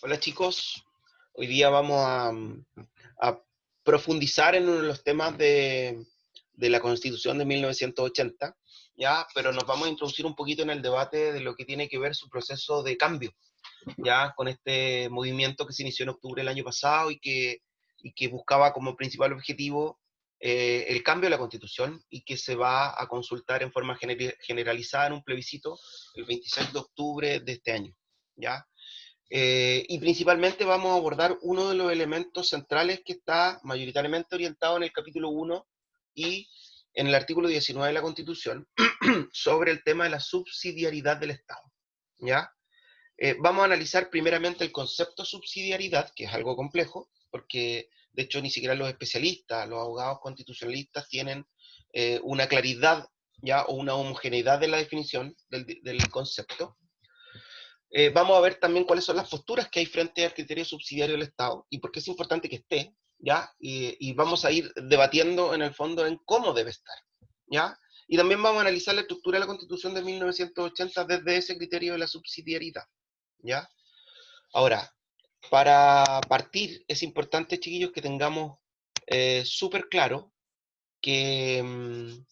Hola chicos, hoy día vamos a profundizar en uno de los temas de la Constitución de 1980, ¿ya? Pero nos vamos a introducir un poquito en el debate de lo que tiene que ver su proceso de cambio, ¿ya? Con este movimiento que se inició en octubre del año pasado y que buscaba como principal objetivo el cambio de la Constitución y que se va a consultar en forma generalizada en un plebiscito el 26 de octubre de este año, ¿ya? Y principalmente vamos a abordar uno de los elementos centrales que está mayoritariamente orientado en el capítulo 1 y en el artículo 19 de la Constitución sobre el tema de la subsidiariedad del Estado. ¿Ya? Vamos a analizar primeramente el concepto subsidiariedad, que es algo complejo, porque de hecho ni siquiera los especialistas, los abogados constitucionalistas tienen una claridad ya o una homogeneidad de la definición del concepto. Vamos a ver también cuáles son las posturas que hay frente al criterio subsidiario del Estado y por qué es importante que esté, ¿ya? Y vamos a ir debatiendo en el fondo en cómo debe estar, ¿ya? Y también vamos a analizar la estructura de la Constitución de 1980 desde ese criterio de la subsidiariedad, ¿ya? Ahora, para partir, es importante, chiquillos, que tengamos súper claro que,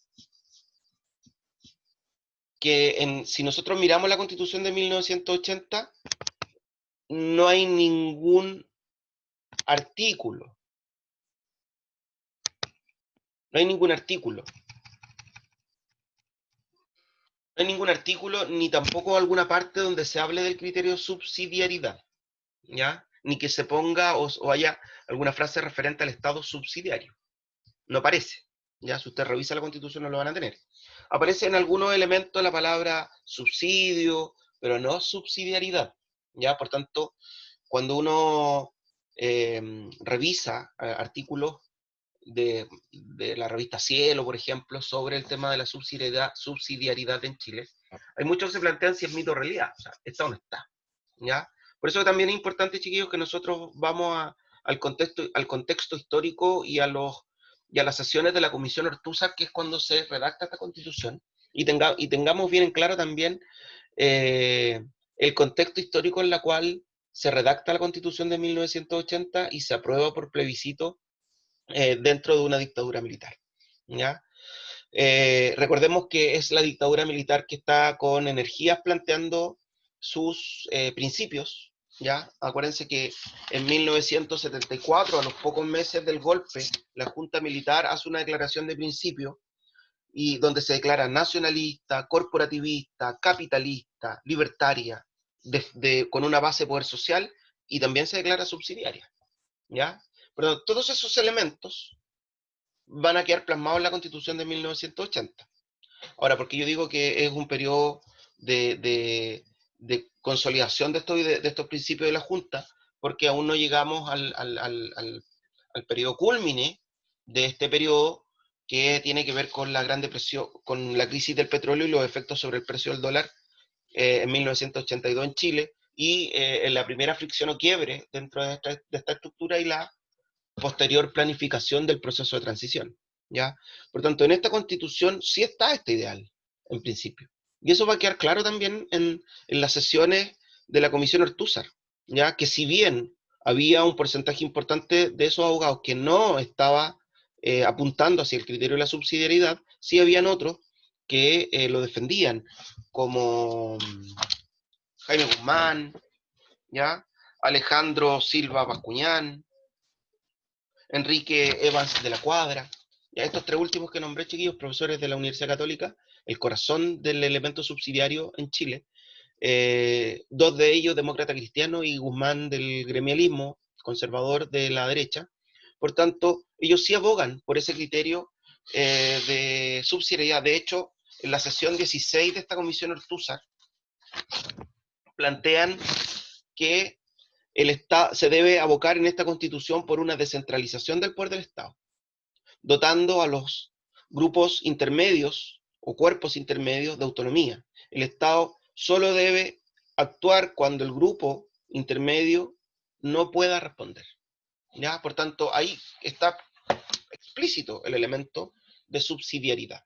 si nosotros miramos la Constitución de 1980, no hay ningún artículo. No hay ningún artículo. No hay ningún artículo ni tampoco alguna parte donde se hable del criterio subsidiariedad, ¿ya? Ni que se ponga o haya alguna frase referente al Estado subsidiario. No aparece, ¿ya? Si usted revisa la Constitución no lo van a tener. Aparece en algunos elementos la palabra subsidio, pero no subsidiariedad, ¿ya? Por tanto, cuando uno revisa artículos de la revista Cielo, por ejemplo, sobre el tema de la subsidiariedad en Chile, hay muchos que se plantean si es mito o realidad, o sea, está o no está, ¿ya? Por eso también es importante, chiquillos, que nosotros vamos al contexto histórico y a las sesiones de la Comisión Ortúzar, que es cuando se redacta esta Constitución, y tengamos bien en claro también eh, el contexto histórico en el cual se redacta la Constitución de 1980 y se aprueba por plebiscito dentro de una dictadura militar, ¿ya? Recordemos que es la dictadura militar que está con energías planteando sus principios, ¿ya? Acuérdense que en 1974, a los pocos meses del golpe, la Junta Militar hace una declaración de principio y donde se declara nacionalista, corporativista, capitalista, libertaria, con una base de poder social, y también se declara subsidiaria, ¿ya? Pero todos esos elementos van a quedar plasmados en la Constitución de 1980. Ahora, porque yo digo que es un periodo de consolidación de estos principios de la Junta, porque aún no llegamos al periodo cúlmine de este periodo que tiene que ver con la Gran Depresión, con la crisis del petróleo y los efectos sobre el precio del dólar en 1982 en Chile, y en la primera fricción o quiebre dentro de esta estructura y la posterior planificación del proceso de transición, ¿ya? Por tanto, en esta constitución sí está este ideal, en principio. Y eso va a quedar claro también en las sesiones de la Comisión Ortúzar, ¿ya? Que si bien había un porcentaje importante de esos abogados que no estaba apuntando hacia el criterio de la subsidiariedad, sí habían otros que lo defendían, como Jaime Guzmán, ¿ya? Alejandro Silva Bascuñán, Enrique Evans de la Cuadra. Ya estos tres últimos que nombré, chiquillos, profesores de la Universidad Católica, el corazón del elemento subsidiario en Chile, dos de ellos demócrata cristiano y Guzmán del gremialismo conservador de la derecha. Por tanto, ellos sí abogan por ese criterio de subsidiariedad. De hecho, en la sesión 16 de esta comisión Ortúzar plantean que el Estado se debe abocar en esta constitución por una descentralización del poder del Estado, dotando a los grupos intermedios o cuerpos intermedios de autonomía. El Estado solo debe actuar cuando el grupo intermedio no pueda responder, ¿ya? Por tanto, ahí está explícito el elemento de subsidiariedad.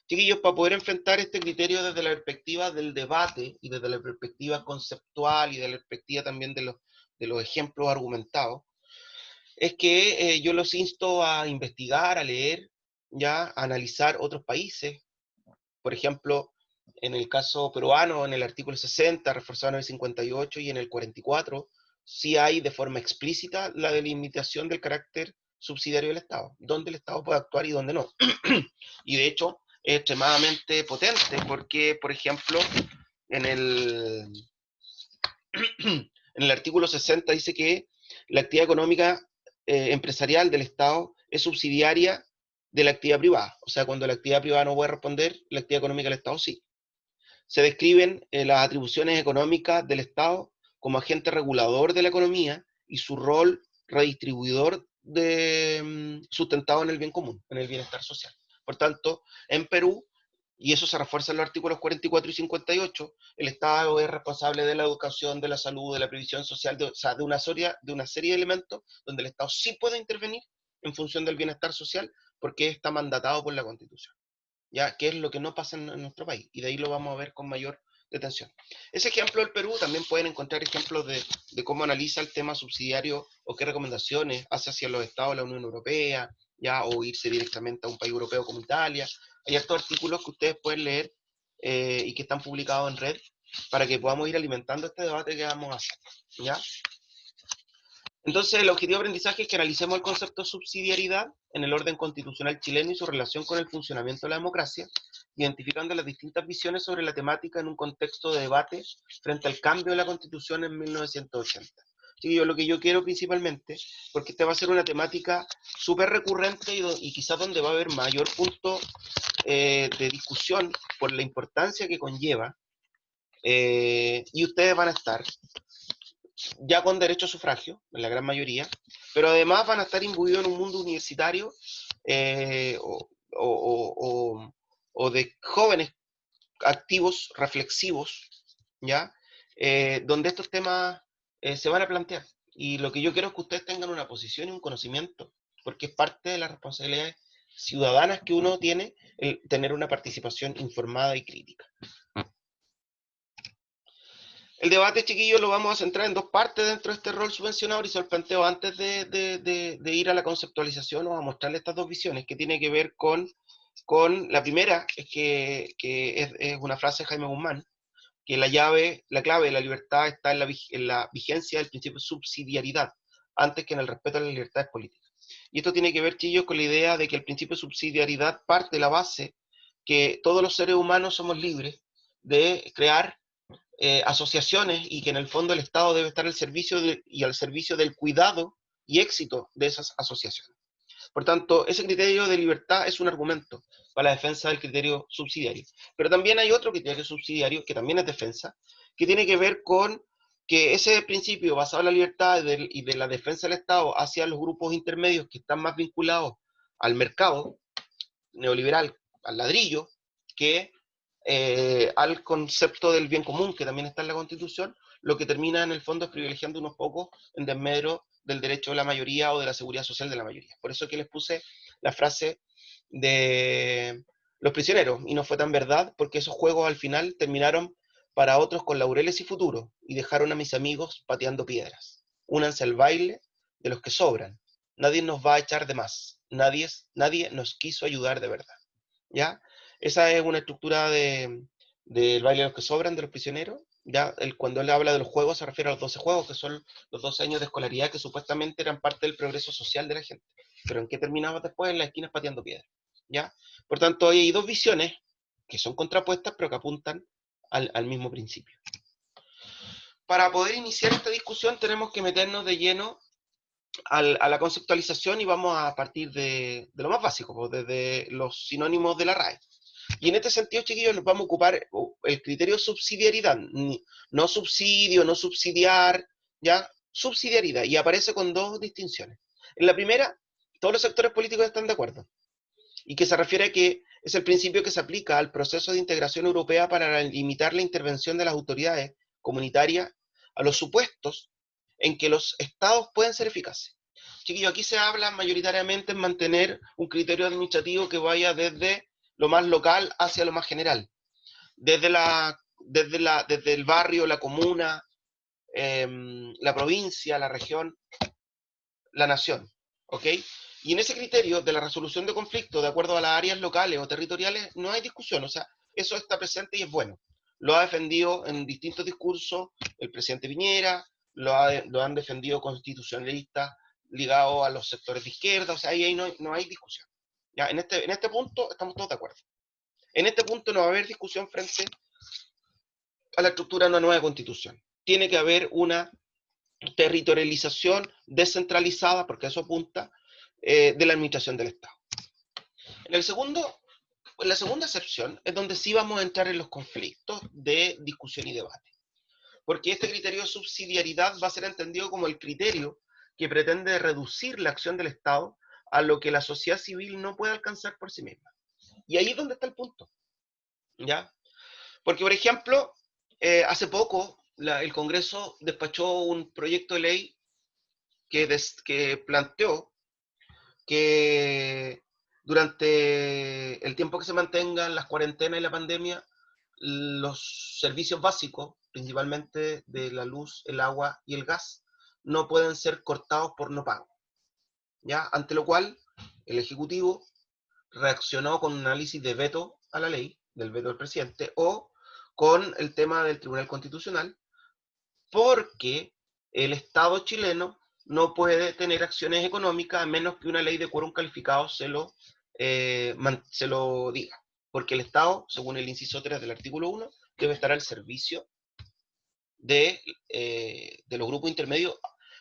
Chiquillos, para poder enfrentar este criterio desde la perspectiva del debate y desde la perspectiva conceptual y de la perspectiva también los ejemplos argumentados, es que yo los insto a investigar, a leer, ya, a analizar otros países. Por ejemplo, en el caso peruano, en el artículo 60, reforzado en el 58 y en el 44, sí hay de forma explícita la delimitación del carácter subsidiario del Estado, dónde el Estado puede actuar y dónde no. Y de hecho, es extremadamente potente porque, por ejemplo, en el, en el artículo 60 dice que la actividad económica empresarial del Estado es subsidiaria de la actividad privada. O sea, cuando la actividad privada no puede responder, la actividad económica del Estado sí. Se describen las atribuciones económicas del Estado como agente regulador de la economía y su rol redistribuidor sustentado en el bien común, en el bienestar social. Por tanto, en Perú, y eso se refuerza en los artículos 44 y 58, el Estado es responsable de la educación, de la salud, de la previsión social, o sea, de una serie de elementos donde el Estado sí puede intervenir en función del bienestar social porque está mandatado por la Constitución. ¿Ya? Que es lo que no pasa en nuestro país, y de ahí lo vamos a ver con mayor detención. Ese ejemplo del Perú, también pueden encontrar ejemplos de cómo analiza el tema subsidiario o qué recomendaciones hace hacia los estados de la Unión Europea, ¿ya? O irse directamente a un país europeo como Italia. Hay estos artículos que ustedes pueden leer y que están publicados en red para que podamos ir alimentando este debate que vamos a hacer, ¿ya? Entonces, el objetivo de aprendizaje es que analicemos el concepto de subsidiariedad en el orden constitucional chileno y su relación con el funcionamiento de la democracia, identificando las distintas visiones sobre la temática en un contexto de debate frente al cambio de la Constitución en 1980. Sí, lo que yo quiero principalmente, porque esta va a ser una temática súper recurrente y quizás donde va a haber mayor punto de discusión por la importancia que conlleva, y ustedes van a estar ya con derecho a sufragio, en la gran mayoría, pero además van a estar imbuidos en un mundo universitario eh, o, o de jóvenes activos, reflexivos, ¿ya? Donde estos temas se van a plantear. Y lo que yo quiero es que ustedes tengan una posición y un conocimiento, porque es parte de las responsabilidades ciudadanas que uno tiene el tener una participación informada y crítica. El debate, chiquillos, lo vamos a centrar en dos partes dentro de este rol subvencionador y se lo planteo antes de ir a la conceptualización o a mostrarle estas dos visiones que tiene que ver con la primera, es que es una frase de Jaime Guzmán, que la clave de la libertad está en la vigencia del principio de subsidiariedad, antes que en el respeto a las libertades políticas. Y esto tiene que ver, chillos, con la idea de que el principio de subsidiariedad parte de la base que todos los seres humanos somos libres de crear asociaciones y que en el fondo el Estado debe estar al servicio y al servicio del cuidado y éxito de esas asociaciones. Por tanto, ese criterio de libertad es un argumento para la defensa del criterio subsidiario. Pero también hay otro criterio subsidiario, que también es defensa, que tiene que ver con que ese principio basado en la libertad y de la defensa del Estado hacia los grupos intermedios que están más vinculados al mercado neoliberal, al ladrillo, que al concepto del bien común, que también está en la Constitución, lo que termina en el fondo es privilegiando unos pocos en desmedro del derecho de la mayoría o de la seguridad social de la mayoría. Por eso que les puse la frase de los prisioneros, y no fue tan verdad, porque esos juegos al final terminaron para otros con laureles y futuro, y dejaron a mis amigos pateando piedras. Únanse al baile de los que sobran. Nadie nos va a echar de más. Nadie nos quiso ayudar de verdad. ¿Ya? Esa es una estructura del baile de los que sobran, de los prisioneros. ¿Ya? Cuando él habla de los juegos se refiere a los 12 juegos, que son los 12 años de escolaridad que supuestamente eran parte del progreso social de la gente. Pero ¿en qué terminaba después? En las esquinas pateando piedras. ¿Ya? Por tanto, hay dos visiones que son contrapuestas, pero que apuntan al mismo principio. Para poder iniciar esta discusión tenemos que meternos de lleno a la conceptualización y vamos a partir de lo más básico, pues, desde los sinónimos de la RAE. Y en este sentido, chiquillos, nos vamos a ocupar el criterio subsidiariedad, no subsidio, no subsidiar, ¿ya? Subsidiariedad, y aparece con dos distinciones. En la primera, todos los sectores políticos están de acuerdo, y que se refiere a que es el principio que se aplica al proceso de integración europea para limitar la intervención de las autoridades comunitarias a los supuestos en que los estados pueden ser eficaces. Chiquillos, aquí se habla mayoritariamente en mantener un criterio administrativo que vaya desde lo más local hacia lo más general. Desde el barrio, la comuna, la provincia, la región, la nación, ¿ok? Y en ese criterio de la resolución de conflictos de acuerdo a las áreas locales o territoriales no hay discusión, o sea, eso está presente y es bueno. Lo ha defendido en distintos discursos el presidente Piñera, lo han defendido constitucionalistas ligados a los sectores de izquierda, o sea, ahí no hay discusión. Ya, en este punto estamos todos de acuerdo. En este punto no va a haber discusión frente a la estructura de una nueva constitución. Tiene que haber una territorialización descentralizada, porque eso apunta, de la administración del Estado. En la segunda excepción es donde sí vamos a entrar en los conflictos de discusión y debate, porque este criterio de subsidiariedad va a ser entendido como el criterio que pretende reducir la acción del Estado a lo que la sociedad civil no puede alcanzar por sí misma. Y ahí es donde está el punto, ¿ya? Porque, por ejemplo, hace poco el Congreso despachó un proyecto de ley que planteó que durante el tiempo que se mantengan las cuarentenas y la pandemia, los servicios básicos, principalmente de la luz, el agua y el gas, no pueden ser cortados por no pago. ¿Ya? Ante lo cual, el Ejecutivo reaccionó con un análisis de veto a la ley, del veto del presidente, o con el tema del Tribunal Constitucional, porque el Estado chileno no puede tener acciones económicas a menos que una ley de quórum calificado se lo diga. Porque el Estado, según el inciso 3 del artículo 1, debe estar al servicio de los grupos intermedios,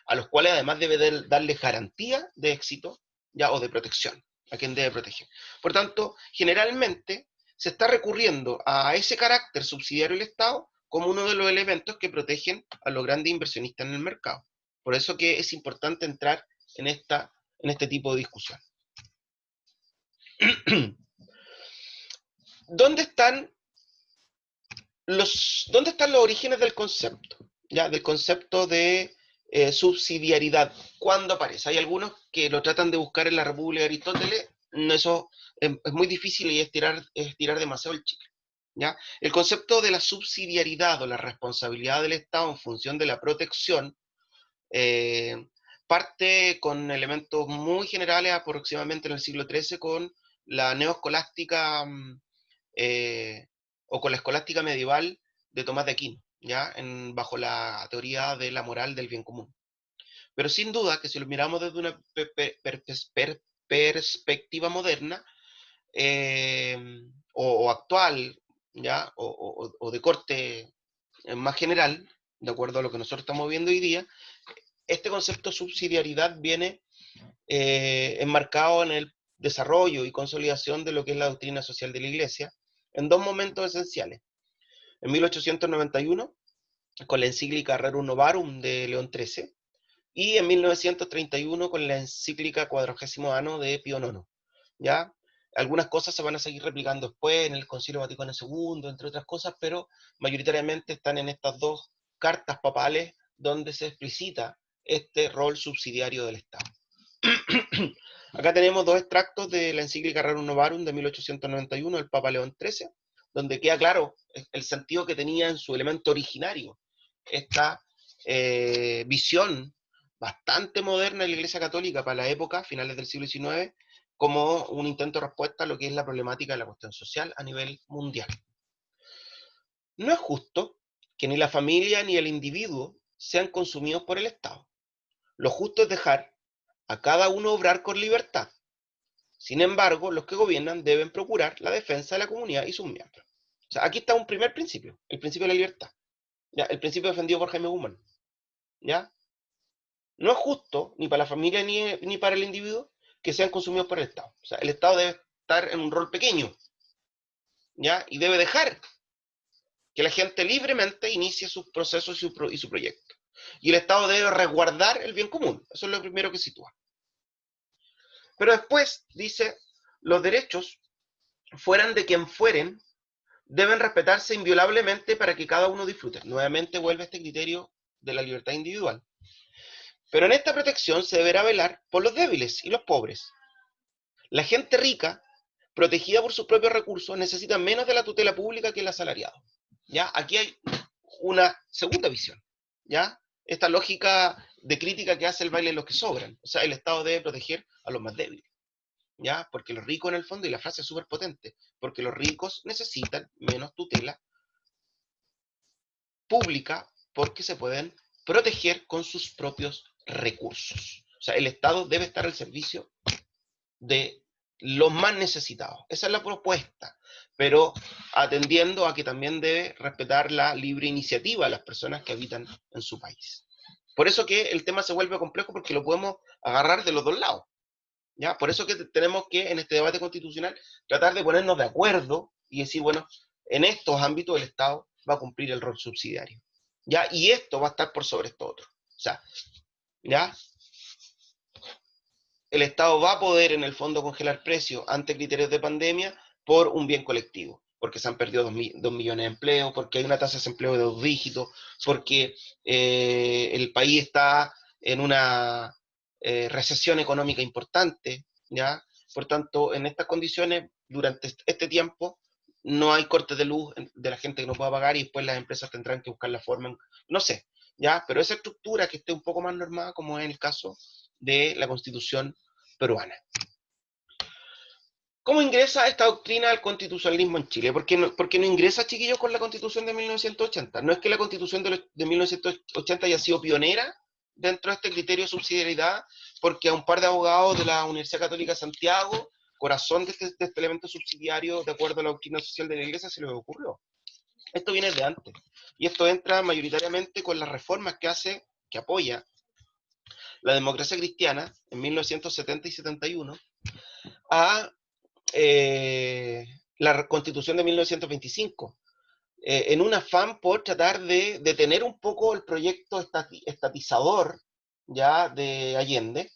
a los cuales además debe darle garantía de éxito ya, o de protección, a quien debe proteger. Por tanto, generalmente se está recurriendo a ese carácter subsidiario del Estado como uno de los elementos que protegen a los grandes inversionistas en el mercado. Por eso que es importante entrar en este tipo de discusión. ¿Dónde están los orígenes del concepto? ¿Ya? Del concepto de subsidiariedad. ¿Cuándo aparece? Hay algunos que lo tratan de buscar en la República de Aristóteles. Eso es muy difícil y es tirar demasiado el chicle. ¿Ya? El concepto de la subsidiariedad o la responsabilidad del Estado en función de la protección parte con elementos muy generales aproximadamente en el siglo XIII con la neoescolástica o con la escolástica medieval de Tomás de Aquino, ¿ya? Bajo la teoría de la moral del bien común. Pero sin duda que si lo miramos desde una perspectiva moderna o actual, ¿ya? O de corte más general, de acuerdo a lo que nosotros estamos viendo hoy día, este concepto de subsidiariedad viene enmarcado en el desarrollo y consolidación de lo que es la doctrina social de la Iglesia, en dos momentos esenciales. En 1891, con la encíclica Rerum Novarum de León XIII, y en 1931 con la encíclica Quadragésimo Anno de Pío IX. ¿Ya? Algunas cosas se van a seguir replicando después en el Concilio Vaticano II, entre otras cosas, pero mayoritariamente están en estas dos cartas papales donde se explicita este rol subsidiario del Estado. Acá tenemos dos extractos de la encíclica Rerum Novarum de 1891 del Papa León XIII, donde queda claro el sentido que tenía en su elemento originario esta visión bastante moderna de la Iglesia Católica para la época, finales del siglo XIX, como un intento de respuesta a lo que es la problemática de la cuestión social a nivel mundial. No es justo que ni la familia ni el individuo sean consumidos por el Estado. Lo justo es dejar a cada uno obrar con libertad. Sin embargo, los que gobiernan deben procurar la defensa de la comunidad y sus miembros. O sea, aquí está un primer principio, el principio de la libertad. ¿Ya? El principio defendido por Jaime Guzmán. ¿Ya? No es justo, ni para la familia ni para el individuo, que sean consumidos por el Estado. O sea, el Estado debe estar en un rol pequeño, ¿ya? Y debe dejar que la gente libremente inicie sus procesos y su proyecto. Y el Estado debe resguardar el bien común. Eso es lo primero que sitúa. Pero después dice, los derechos, fueran de quien fueren, deben respetarse inviolablemente para que cada uno disfrute. Nuevamente vuelve este criterio de la libertad individual. Pero en esta protección se deberá velar por los débiles y los pobres. La gente rica, protegida por sus propios recursos, necesita menos de la tutela pública que el asalariado. ¿Ya? Aquí hay una segunda visión, ¿ya? esta lógica de crítica que hace el baile de los que sobran. O sea, el Estado debe proteger a los más débiles, ¿ya? Porque los ricos en el fondo, y la frase es súper potente, porque los ricos necesitan menos tutela pública porque se pueden proteger con sus propios recursos. O sea, el Estado debe estar al servicio de los más necesitados. Esa es la propuesta, pero atendiendo a que también debe respetar la libre iniciativa de las personas que habitan en su país. Por eso que el tema se vuelve complejo porque lo podemos agarrar de los dos lados. ¿Ya? Por eso que tenemos que en este debate constitucional tratar de ponernos de acuerdo y decir, bueno, en estos ámbitos el Estado va a cumplir el rol subsidiario. ¿Ya? Y esto va a estar por sobre esto otro. O sea, ¿ya? El Estado va a poder en el fondo congelar precios ante criterios de pandemia por un bien colectivo, porque se han perdido 2 millones de empleos, porque hay una tasa de desempleo de 2 dígitos, porque el país está en una recesión económica importante, ¿ya? Por tanto, en estas condiciones, durante este tiempo, no hay cortes de luz de la gente que no pueda pagar y después las empresas tendrán que buscar la forma, no sé, ¿ya? Pero esa estructura que esté un poco más normada, como es el caso de la Constitución peruana. ¿Cómo ingresa esta doctrina al constitucionalismo en Chile? Porque no ingresa, chiquillos, con la Constitución de 1980. No es que la Constitución de 1980 haya sido pionera dentro de este criterio de subsidiariedad, porque a un par de abogados de la Universidad Católica de Santiago, corazón de este elemento subsidiario, de acuerdo a la doctrina social de la Iglesia, se les ocurrió. Esto viene de antes. Y esto entra mayoritariamente con las reformas que apoya la democracia cristiana en 1970 y 71 a la Constitución de 1925, en un afán por tratar de detener un poco el proyecto estatizador ya de Allende,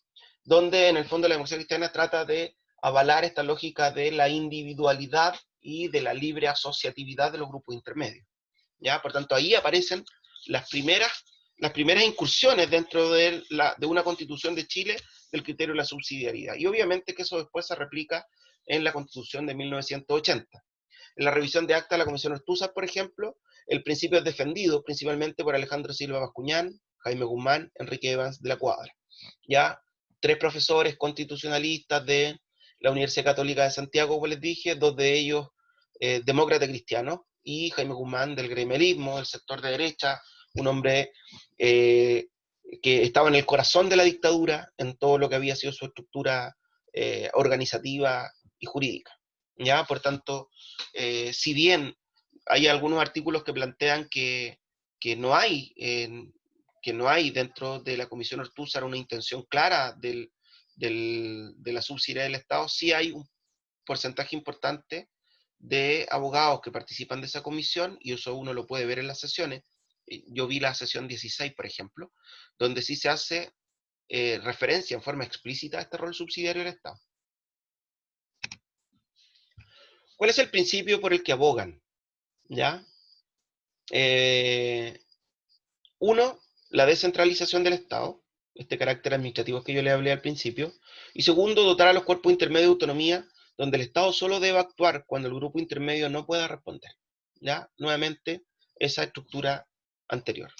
donde en el fondo la democracia cristiana trata de avalar esta lógica de la individualidad y de la libre asociatividad de los grupos intermedios. ¿Ya? Por tanto, ahí aparecen las primeras, las primeras incursiones dentro de una constitución de Chile del criterio de la subsidiariedad. Y obviamente que eso después se replica en la constitución de 1980. En la revisión de acta de la Comisión Ortúzar, por ejemplo, el principio es defendido principalmente por Alejandro Silva Bascuñán, Jaime Guzmán, Enrique Evans de la Cuadra. Ya 3 profesores constitucionalistas de la Universidad Católica de Santiago, como les dije, 2 de ellos demócratas cristianos, y Jaime Guzmán del gremialismo, del sector de derecha, un hombre que estaba en el corazón de la dictadura, en todo lo que había sido su estructura organizativa y jurídica. ¿Ya? Por tanto, si bien hay algunos artículos que plantean que no hay que no hay dentro de la Comisión Ortúzar una intención clara de la subsidiariedad del Estado, sí hay un porcentaje importante de abogados que participan de esa comisión, y eso uno lo puede ver en las sesiones. Yo vi la sesión 16, por ejemplo, donde sí se hace referencia en forma explícita a este rol subsidiario del Estado. ¿Cuál es el principio por el que abogan? ¿Ya? Uno, la descentralización del Estado, este carácter administrativo que yo le hablé al principio. Y segundo, dotar a los cuerpos intermedios de autonomía, donde el Estado solo debe actuar cuando el grupo intermedio no pueda responder. ¿Ya? Nuevamente, esa estructura anterior.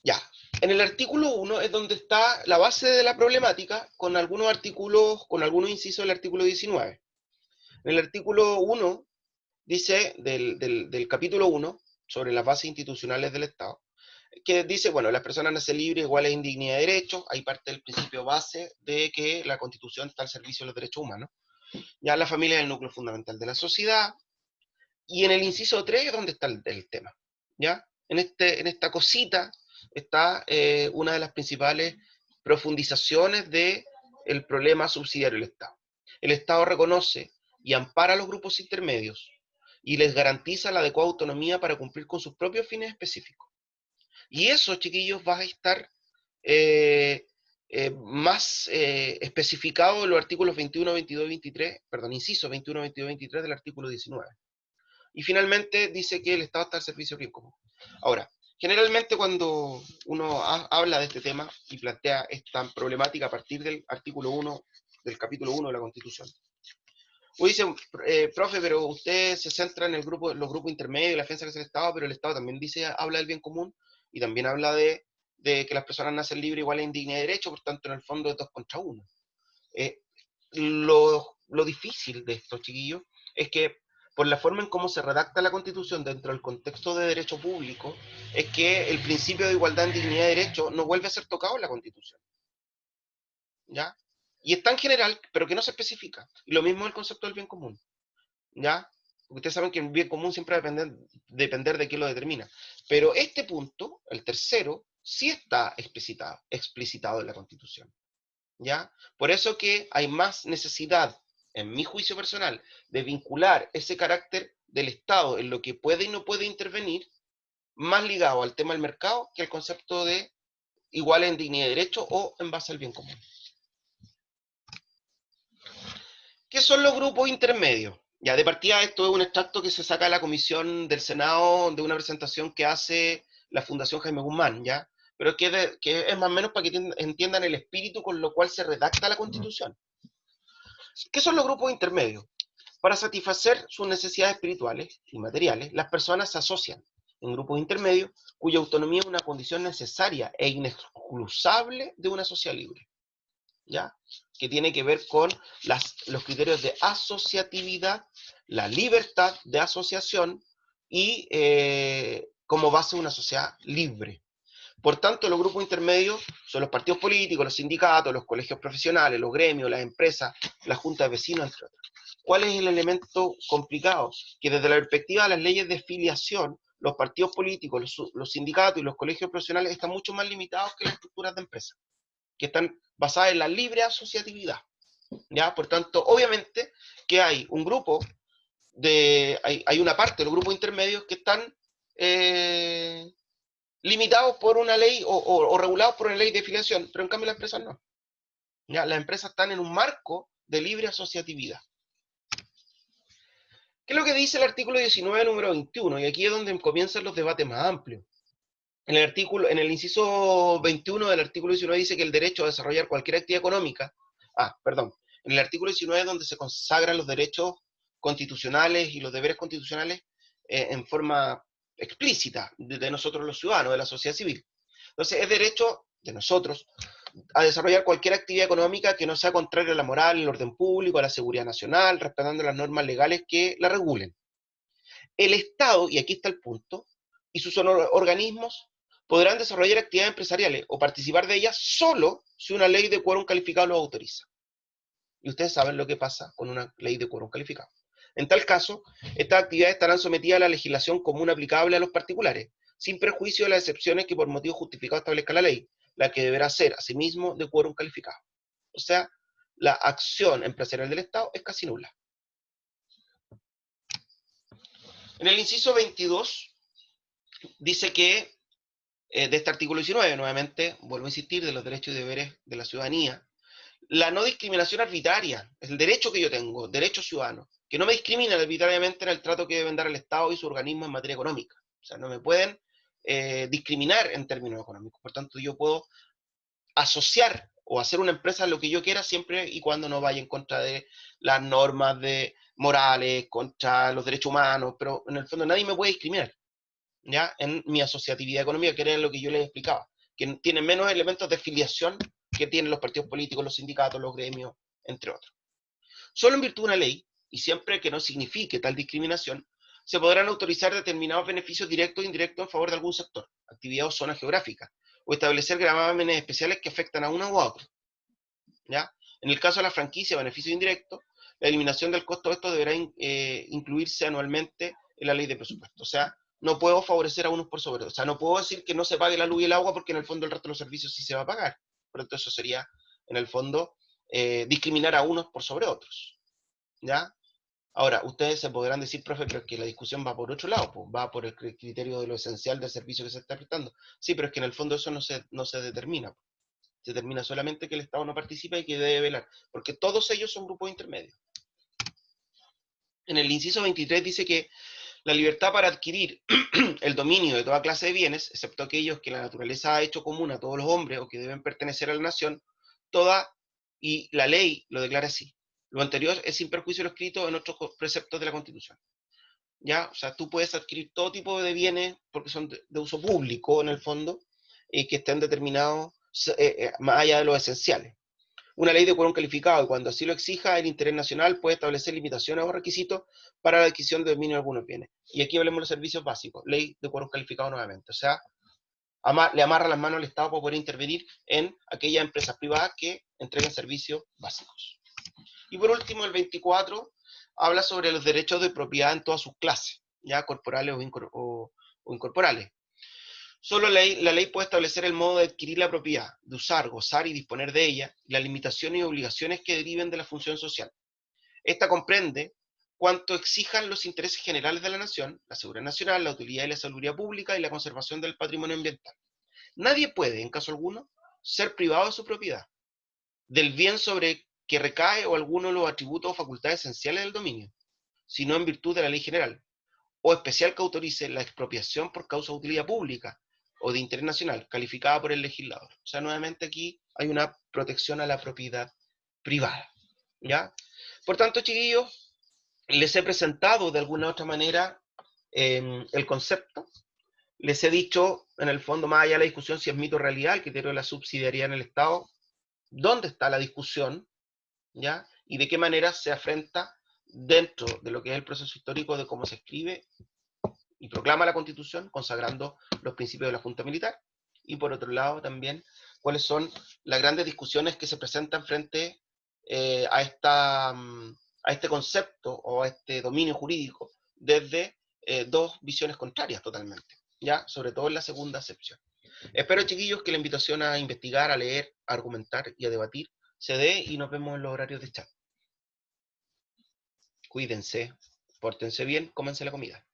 Ya. En el artículo 1 es donde está la base de la problemática, con algunos artículos, con algunos incisos del artículo 19. En el artículo 1 dice, del capítulo 1, sobre las bases institucionales del Estado, que dice, bueno, las personas nacen libres, iguales en dignidad y derechos. Ahí parte del principio base de que la Constitución está al servicio de los derechos humanos. Ya la familia es el núcleo fundamental de la sociedad. Y en el inciso 3 es donde está el tema. ¿Ya? En esta cosita está una de las principales profundizaciones del problema subsidiario del Estado. El Estado reconoce y ampara a los grupos intermedios y les garantiza la adecuada autonomía para cumplir con sus propios fines específicos. Y eso, chiquillos, va a estar más especificado en los artículos 21, 22 y 23, perdón, inciso 21, 22 y 23 del artículo 19. Y finalmente dice que el Estado está al servicio del bien común. Ahora, generalmente cuando uno habla de este tema y plantea esta problemática a partir del artículo 1, del capítulo 1 de la Constitución, O dicen, profe, pero usted se centra en los grupos intermedios, la defensa que es el Estado, pero el Estado también dice, habla del bien común y también habla de que las personas nacen libres, iguales en dignidad y derecho, por tanto, en el fondo es 2 contra 1. Lo difícil de esto, chiquillos, es que por la forma en cómo se redacta la Constitución dentro del contexto de derecho público, es que el principio de igualdad en dignidad y derecho no vuelve a ser tocado en la Constitución. ¿Ya? Y es tan general, pero que no se especifica. Y lo mismo el concepto del bien común. ¿Ya? Porque ustedes saben que el bien común siempre va a depender de quién lo determina. Pero este punto, el tercero, sí está explicitado en la Constitución. ¿Ya? Por eso que hay más necesidad, en mi juicio personal, de vincular ese carácter del Estado en lo que puede y no puede intervenir, más ligado al tema del mercado que al concepto de igual en dignidad y derecho o en base al bien común. ¿Qué son los grupos intermedios? Ya, de partida, esto es un extracto que se saca de la comisión del Senado de una presentación que hace la Fundación Jaime Guzmán, ¿ya? Pero que es más o menos para que entiendan el espíritu con lo cual se redacta la Constitución. ¿Qué son los grupos intermedios? Para satisfacer sus necesidades espirituales y materiales, las personas se asocian en grupos intermedios cuya autonomía es una condición necesaria e inexcusable de una sociedad libre. ¿Ya? Que tiene que ver con los criterios de asociatividad, la libertad de asociación y como base de una sociedad libre. Por tanto, los grupos intermedios son los partidos políticos, los sindicatos, los colegios profesionales, los gremios, las empresas, las juntas de vecinos, entre otros. ¿Cuál es el elemento complicado? Que desde la perspectiva de las leyes de filiación, los partidos políticos, los sindicatos y los colegios profesionales están mucho más limitados que las estructuras de empresas, que están basadas en la libre asociatividad. ¿Ya? Por tanto, obviamente que hay un grupo, hay una parte de los grupos intermedios que están limitados por una ley o regulados por una ley de filiación, pero en cambio las empresas no. ¿Ya? Las empresas están en un marco de libre asociatividad. ¿Qué es lo que dice el artículo 19, número 21? Y aquí es donde comienzan los debates más amplios. En el inciso 21 del artículo 19 dice que el derecho a desarrollar cualquier actividad económica, en el artículo 19 es donde se consagran los derechos constitucionales y los deberes constitucionales en forma explícita de nosotros los ciudadanos, de la sociedad civil. Entonces es derecho de nosotros a desarrollar cualquier actividad económica que no sea contraria a la moral, al orden público, a la seguridad nacional, respetando las normas legales que la regulen. El Estado, y aquí está el punto, y sus organismos podrán desarrollar actividades empresariales o participar de ellas solo si una ley de quórum calificado lo autoriza. Y ustedes saben lo que pasa con una ley de quórum calificado. En tal caso, estas actividades estarán sometidas a la legislación común aplicable a los particulares, sin perjuicio de las excepciones que por motivo justificado establezca la ley, la que deberá ser, asimismo, de quórum calificado. O sea, la acción empresarial del Estado es casi nula. En el inciso 22 dice que, de este artículo 19, nuevamente, vuelvo a insistir, de los derechos y deberes de la ciudadanía, la no discriminación arbitraria, es el derecho que yo tengo, derecho ciudadano, que no me discrimina arbitrariamente en el trato que deben dar el Estado y su organismo en materia económica. O sea, no me pueden discriminar en términos económicos. Por tanto, yo puedo asociar o hacer una empresa lo que yo quiera siempre y cuando no vaya en contra de las normas de morales, contra los derechos humanos, pero en el fondo nadie me puede discriminar, ¿ya? En mi asociatividad económica, que era lo que yo les explicaba, que tiene menos elementos de filiación que tienen los partidos políticos, los sindicatos, los gremios, entre otros. Solo en virtud de una ley, y siempre que no signifique tal discriminación, se podrán autorizar determinados beneficios directos e indirectos en favor de algún sector, actividad o zona geográfica, o establecer gravámenes especiales que afectan a uno u a otro. ¿Ya? En el caso de la franquicia o beneficio indirecto, la eliminación del costo de esto deberá incluirse anualmente en la ley de presupuesto. O sea, no puedo favorecer a unos por sobre otros. O sea, no puedo decir que no se pague la luz y el agua porque en el fondo el resto de los servicios sí se va a pagar. Por lo tanto, eso sería, en el fondo, discriminar a unos por sobre otros. ¿Ya? Ahora, ustedes se podrán decir, profe, pero es que la discusión va por otro lado, pues, va por el criterio de lo esencial del servicio que se está prestando. Sí, pero es que en el fondo eso no se determina. Se determina solamente que el Estado no participa y que debe velar, porque todos ellos son grupos intermedios. En el inciso 23 dice que la libertad para adquirir el dominio de toda clase de bienes, excepto aquellos que la naturaleza ha hecho común a todos los hombres o que deben pertenecer a la nación, toda, y la ley lo declara así, Lo anterior es sin perjuicio de lo escrito en otros preceptos de la Constitución. ¿Ya? O sea, tú puedes adquirir todo tipo de bienes porque son de uso público en el fondo y que estén determinados más allá de los esenciales. Una ley de quórum calificado, y cuando así lo exija el interés nacional, puede establecer limitaciones o requisitos para la adquisición de dominio de algunos bienes. Y aquí hablemos de los servicios básicos, ley de quórum calificado nuevamente. O sea, le amarra las manos al Estado para poder intervenir en aquellas empresas privadas que entreguen servicios básicos. Y por último, el 24 habla sobre los derechos de propiedad en todas sus clases, ya corporales o incorporales. Solo la ley puede establecer el modo de adquirir la propiedad, de usar, gozar y disponer de ella, y las limitaciones y obligaciones que deriven de la función social. Esta comprende cuanto exijan los intereses generales de la nación, la seguridad nacional, la utilidad y la salubridad pública y la conservación del patrimonio ambiental. Nadie puede, en caso alguno, ser privado de su propiedad, del bien sobre que recae o alguno de los atributos o facultades esenciales del dominio, sino en virtud de la ley general, o especial que autorice la expropiación por causa de utilidad pública o de interés nacional, calificada por el legislador. O sea, nuevamente aquí hay una protección a la propiedad privada. ¿Ya? Por tanto, chiquillos, les he presentado de alguna u otra manera el concepto. Les he dicho, en el fondo, más allá de la discusión si es mito o realidad, el criterio de la subsidiariedad en el Estado, dónde está la discusión, ¿ya? Y de qué manera se afrenta dentro de lo que es el proceso histórico de cómo se escribe y proclama la Constitución, consagrando los principios de la Junta Militar. Y por otro lado también, cuáles son las grandes discusiones que se presentan frente a este concepto o a este dominio jurídico desde dos visiones contrarias totalmente, ¿ya? Sobre todo en la segunda acepción. Espero, chiquillos, que la invitación a investigar, a leer, a argumentar y a debatir se dé y nos vemos en los horarios de chat. Cuídense, pórtense bien, cómense la comida.